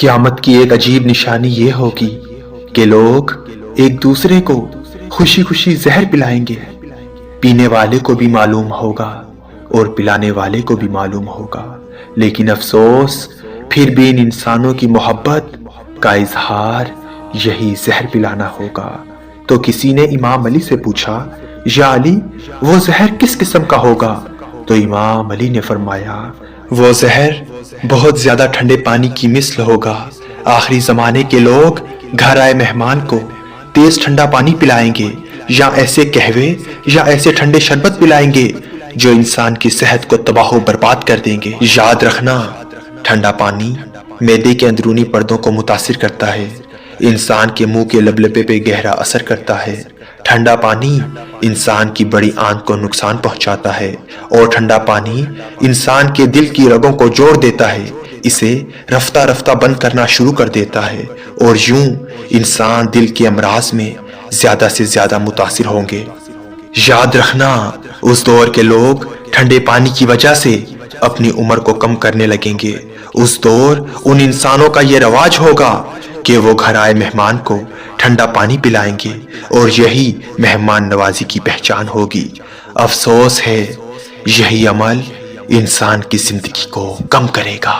قیامت کی ایک عجیب نشانی یہ ہوگی کہ لوگ ایک دوسرے کو خوشی خوشی زہر پلائیں گے۔ پینے والے کو بھی معلوم ہوگا اور پلانے والے کو بھی معلوم ہوگا، لیکن افسوس پھر بھی ان انسانوں کی محبت کا اظہار یہی زہر پلانا ہوگا۔ تو کسی نے امام علی سے پوچھا، یا علی وہ زہر کس قسم کا ہوگا؟ تو امام علی نے فرمایا، وہ زہر بہت زیادہ ٹھنڈے پانی کی مثل ہوگا۔ آخری زمانے کے لوگ گھر آئے مہمان کو تیز ٹھنڈا پانی پلائیں گے، یا ایسے قہوے یا ایسے ٹھنڈے شربت پلائیں گے جو انسان کی صحت کو تباہ و برباد کر دیں گے۔ یاد رکھنا، ٹھنڈا پانی معدے کے اندرونی پردوں کو متاثر کرتا ہے، انسان کے منہ کے لبلبے پہ گہرا اثر کرتا ہے۔ ٹھنڈا پانی انسان کی بڑی آنت کو نقصان پہنچاتا ہے، اور ٹھنڈا پانی انسان کے دل کی رگوں کو جوڑ دیتا ہے، اسے رفتہ رفتہ بند کرنا شروع کر دیتا ہے، اور یوں انسان دل کے امراض میں زیادہ سے زیادہ متاثر ہوں گے۔ یاد رکھنا، اس دور کے لوگ ٹھنڈے پانی کی وجہ سے اپنی عمر کو کم کرنے لگیں گے۔ اس دور ان انسانوں کا یہ رواج ہوگا کہ وہ گھر آئے مہمان کو ٹھنڈا پانی پلائیں گے، اور یہی مہمان نوازی کی پہچان ہوگی۔ افسوس ہے، یہی عمل انسان کی زندگی کو کم کرے گا۔